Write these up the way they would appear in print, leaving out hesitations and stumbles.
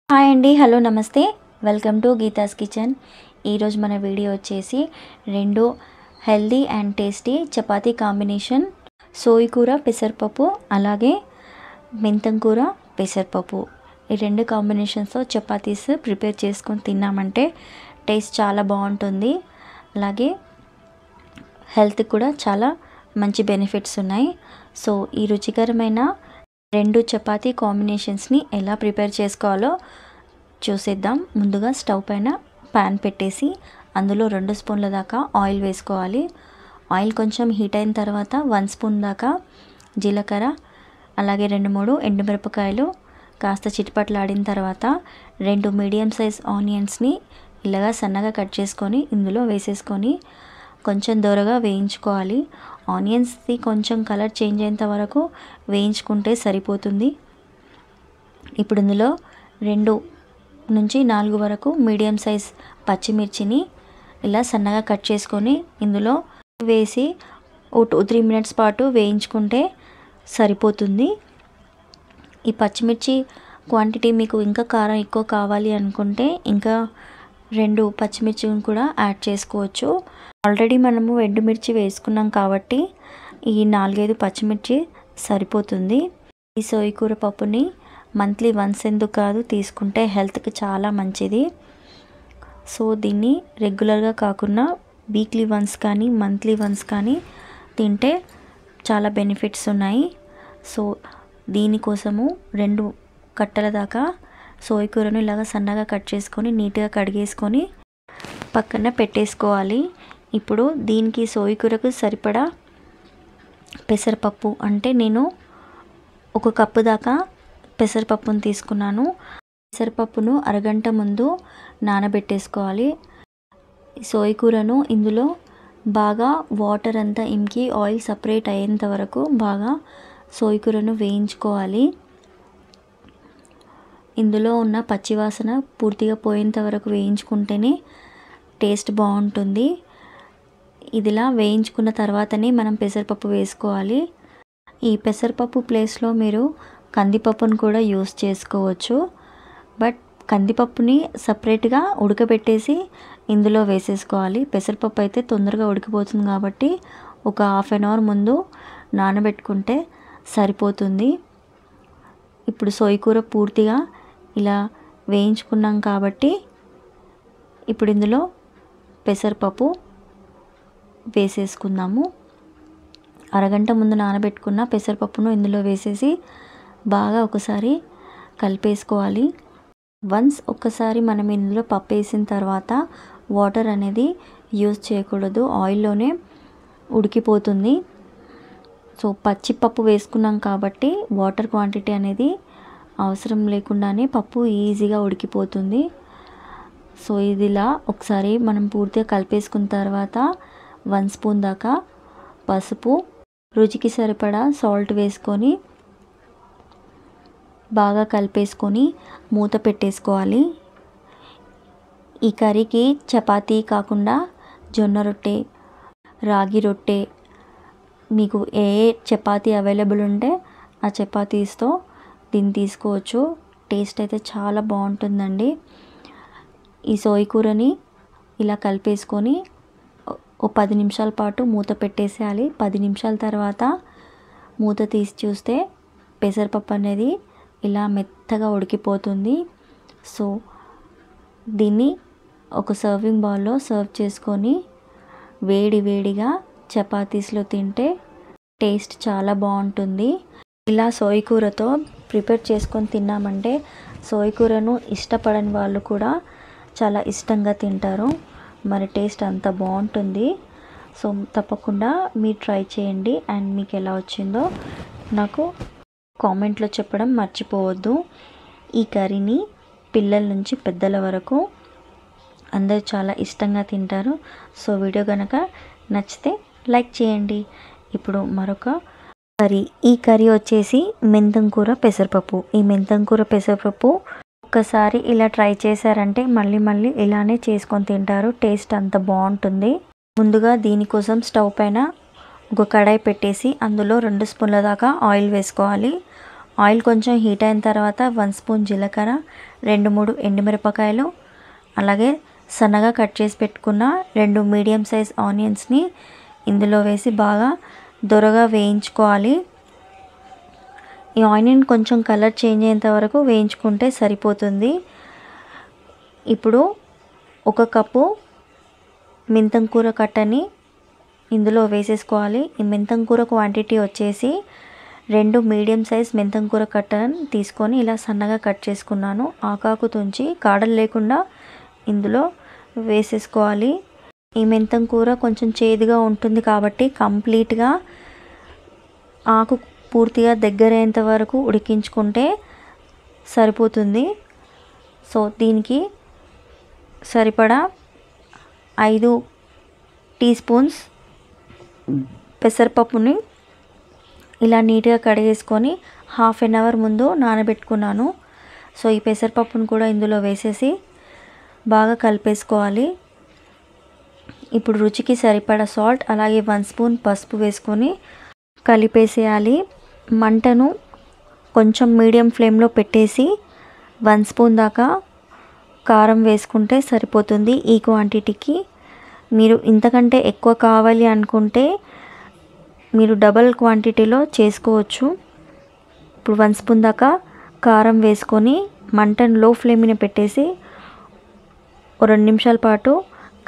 Hi అండి, hello నమస్తే, welcome to Geetha's kitchen. ఈరోజు మన వీడియో వచ్చేసి రెండు healthy and tasty chapati combination, సోయి కూర పెసరపప్పు అలాగే మెంతం కూర పెసరపప్పు. ఈ రెండు కాంబినేషన్స్తో చపాతీస్ ప్రిపేర్ చేసుకొని తిన్నామంటే టేస్ట్ చాలా బాగుంటుంది. అలాగే హెల్త్ కూడా చాలా మంచి బెనిఫిట్స్ ఉన్నాయి. సో ఈ రుచికరమైన రెండు చపాతీ కాంబినేషన్స్ని ఎలా ప్రిపేర్ చేసుకోవాలో చూసేద్దాం. ముందుగా స్టవ్ పైన ప్యాన్ పెట్టేసి అందులో 2 స్పూన్ల దాకా ఆయిల్ వేసుకోవాలి. ఆయిల్ కొంచెం హీట్ అయిన తర్వాత 1 స్పూన్ దాకా జీలకర్ర, అలాగే 2-3 ఎండుమిరపకాయలు కాస్త చిటపట్లాడిన తర్వాత 2 మీడియం సైజ్ ఆనియన్స్ని ఇలాగా సన్నగా కట్ చేసుకొని ఇందులో వేసేసుకొని కొంచెం దూరగా వేయించుకోవాలి. ఆనియన్స్ది కొంచెం కలర్ చేంజ్ అయ్యేంత వరకు వేయించుకుంటే సరిపోతుంది. ఇప్పుడు ఇందులో 2 నుంచి 4 వరకు మీడియం సైజ్ పచ్చిమిర్చిని ఇలా సన్నగా కట్ చేసుకొని ఇందులో వేసి 2-3 మినిట్స్ పాటు వేయించుకుంటే సరిపోతుంది. ఈ పచ్చిమిర్చి క్వాంటిటీ మీకు ఇంకా కారం ఎక్కువ కావాలి అనుకుంటే ఇంకా 2 పచ్చిమిర్చిని కూడా యాడ్ చేసుకోవచ్చు. ఆల్రెడీ మనము ఎండుమిర్చి వేసుకున్నాం కాబట్టి ఈ 4-5 పచ్చిమిర్చి సరిపోతుంది. ఈ సోయి కూర పప్పుని మంత్లీ వన్స్ ఎందుకు కాదు తీసుకుంటే హెల్త్కి చాలా మంచిది. సో దీన్ని రెగ్యులర్గా కాకుండా వీక్లీ వన్స్ కానీ మంత్లీ వన్స్ కానీ తింటే చాలా బెనిఫిట్స్ ఉన్నాయి. సో దీనికోసము 2 కట్టల దాకా సోయి కూరను ఇలాగ సన్నగా కట్ చేసుకొని నీట్గా కడిగేసుకొని పక్కన పెట్టేసుకోవాలి. ఇప్పుడు దీనికి సోయి కూరకు సరిపడా పెసరపప్పు, అంటే నేను 1 కప్పు దాకా పెసరపప్పును తీసుకున్నాను. పెసరపప్పును అరగంట ముందు నానబెట్టేసుకోవాలి. సోయి కూరను ఇందులో బాగా వాటర్ అంతా ఇంకి ఆయిల్ సపరేట్ అయ్యేంత వరకు బాగా సోయి కూరను వేయించుకోవాలి. ఇందులో ఉన్న పచ్చివాసన పూర్తిగా పోయేంత వరకు వేయించుకుంటేనే టేస్ట్ బాగుంటుంది. ఇదిలా వేయించుకున్న తర్వాతనే మనం పెసరపప్పు వేసుకోవాలి. ఈ పెసరపప్పు ప్లేస్లో మీరు కందిపప్పును కూడా యూస్ చేసుకోవచ్చు. బట్ కందిపప్పుని సపరేట్గా ఉడకబెట్టేసి ఇందులో వేసేసుకోవాలి. పెసరపప్పు అయితే తొందరగా ఉడికిపోతుంది కాబట్టి ఒక హాఫ్ అన్ అవర్ ముందు నానబెట్టుకుంటే సరిపోతుంది. ఇప్పుడు సోయి కూర పూర్తిగా ఇలా వేయించుకున్నాం కాబట్టి ఇప్పుడు ఇందులో పెసరపప్పు వేసేసుకుందాము. అరగంట ముందు నానబెట్టుకున్న పెసరపప్పును ఇందులో వేసేసి బాగా ఒకసారి కలిపేసుకోవాలి. వన్స్ ఒక్కసారి మనం ఇందులో పప్పు వేసిన తర్వాత వాటర్ అనేది యూజ్ చేయకూడదు, ఆయిల్లోనే ఉడికిపోతుంది. సో పచ్చిపప్పు వేసుకున్నాం కాబట్టి వాటర్ క్వాంటిటీ అనేది అవసరం లేకుండానే పప్పు ఈజీగా ఉడికిపోతుంది. సో ఇదిలా ఒకసారి మనం పూర్తిగా కలిపేసుకున్న తర్వాత 1 స్పూన్ దాకా పసుపు, రుచికి సరిపడా సాల్ట్ వేసుకొని బాగా కలిపేసుకొని మూత పెట్టేసుకోవాలి. ఈ కర్రీకి చపాతీ కాకుండా జొన్న రొట్టె, రాగి రొట్టె, మీకు ఏ చపాతీ అవైలబుల్ ఉంటే ఆ చపాతీస్తో దీన్ని తీసుకోవచ్చు. టేస్ట్ అయితే చాలా బాగుంటుందండి. ఈ సోయి కూరని ఇలా కలిపేసుకొని 10 నిమిషాల పాటు మూత పెట్టేసేయాలి. 10 నిమిషాల తర్వాత మూత తీసి చూస్తే పెసరపప్పు అనేది ఇలా మెత్తగా ఉడికిపోతుంది. సో దీన్ని ఒక సర్వింగ్ బౌల్లో సర్వ్ చేసుకొని వేడి వేడిగా చపాతీస్లో తింటే టేస్ట్ చాలా బాగుంటుంది. ఇలా సోయి కూరతో ప్రిపేర్ చేసుకొని తిన్నామంటే సోయి కూరను ఇష్టపడని వాళ్ళు కూడా చాలా ఇష్టంగా తింటారు. మరి టేస్ట్ అంత బాగుంటుంది. సో తప్పకుండా మీరు ట్రై చేయండి అండ్ మీకు ఎలా వచ్చిందో నాకు కామెంట్లో చెప్పడం మర్చిపోవద్దు. ఈ కర్రీని పిల్లల నుంచి పెద్దల వరకు అందరూ చాలా ఇష్టంగా తింటారు. సో వీడియో కనుక నచ్చితే లైక్ చేయండి. ఇప్పుడు మరొక కర్రీ, ఈ కర్రీ వచ్చేసి మెంతం కూర పెసరపప్పు. ఈ మెంతం కూర పెసరపప్పు ఒక్కసారి ఇలా ట్రై చేశారంటే మళ్ళీ మళ్ళీ ఇలానే చేసుకొని తింటారు. టేస్ట్ అంత బాగుంటుంది. ముందుగా దీనికోసం స్టవ్ పైన ఒక కడాయి పెట్టేసి అందులో 2 స్పూన్ల దాకా ఆయిల్ వేసుకోవాలి. ఆయిల్ కొంచెం హీట్ అయిన తర్వాత 1 స్పూన్ జీలకర్ర, 2-3 ఎండుమిరపకాయలు, అలాగే సన్నగా కట్ చేసి పెట్టుకున్న 2 మీడియం సైజ్ ఆనియన్స్ని ఇందులో వేసి బాగా దొరగా వేయించుకోవాలి. ఈ ఆనియన్ కొంచెం కలర్ చేంజ్ అయ్యేంత వరకు వేయించుకుంటే సరిపోతుంది. ఇప్పుడు 1 కప్పు మెంతం కూర కట్టని ఇందులో వేసేసుకోవాలి. ఈ మెంతం కూర క్వాంటిటీ వచ్చేసి 2 మీడియం సైజ్ మెంతం కూర కట్టని తీసుకొని ఇలా సన్నగా కట్ చేసుకున్నాను. ఆకాకు తుంచి కాడలు లేకుండా ఇందులో వేసేసుకోవాలి. ఈ మెంతం కూర కొంచెం చేదుగా ఉంటుంది కాబట్టి కంప్లీట్గా ఆకు పూర్తిగా దగ్గరయ్యేంత వరకు ఉడికించుకుంటే సరిపోతుంది. సో దీనికి సరిపడా 5 టీ స్పూన్స్ పెసరపప్పుని ఇలా నీట్గా కడిగేసుకొని హాఫ్ అన్ అవర్ ముందు నానబెట్టుకున్నాను. సో ఈ పెసరపప్పును కూడా ఇందులో వేసేసి బాగా కలిపేసుకోవాలి. ఇప్పుడు రుచికి సరిపడా సాల్ట్, అలాగే 1 స్పూన్ పసుపు వేసుకొని కలిపేసేయాలి. మంటను కొంచెం మీడియం ఫ్లేమ్లో పెట్టేసి 1 స్పూన్ దాకా కారం వేసుకుంటే సరిపోతుంది. ఈ క్వాంటిటీకి మీరు ఇంతకంటే ఎక్కువ కావాలి అనుకుంటే మీరు డబల్ క్వాంటిటీలో చేసుకోవచ్చు. ఇప్పుడు 1 స్పూన్ దాకా కారం వేసుకొని మంటను లో ఫ్లేమ్ మీద పెట్టేసి 2 నిమిషాల పాటు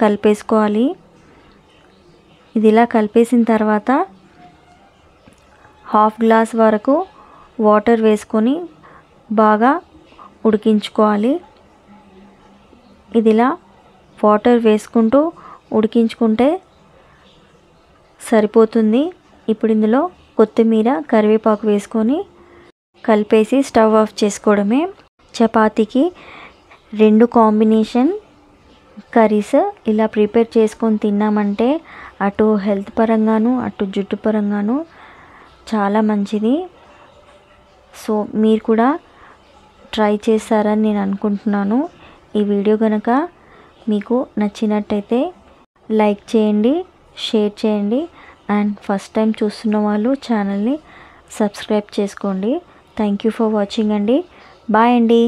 కలిపేసుకోవాలి. ఇది ఇలా కలిపేసిన తర్వాత హాఫ్ గ్లాస్ వరకు వాటర్ వేసుకొని బాగా ఉడికించుకోవాలి. ఇది ఇలా వాటర్ వేసుకుంటూ ఉడికించుకుంటే సరిపోతుంది. ఇప్పుడు ఇందులో కొత్తిమీర, కరివేపాకు వేసుకొని కలిపేసి స్టవ్ ఆఫ్ చేసుకోవడమే. చపాతీకి 2 కాంబినేషన్ కర్రీస్ ఇలా ప్రిపేర్ చేసుకొని తిన్నామంటే అటు హెల్త్ పరంగాను అటు జుట్టు పరంగాను చాలా మంచిది. సో మీరు కూడా ట్రై చేస్తారని నేను అనుకుంటున్నాను. ఈ వీడియో కనుక మీకు నచ్చినట్టయితే లైక్ చేయండి, షేర్ చేయండి, అండ్ ఫస్ట్ టైం చూస్తున్న వాళ్ళు ఛానల్ని సబ్స్క్రైబ్ చేసుకోండి. థ్యాంక్ యూ ఫర్ వాచింగ్ అండి. బాయ్ అండి.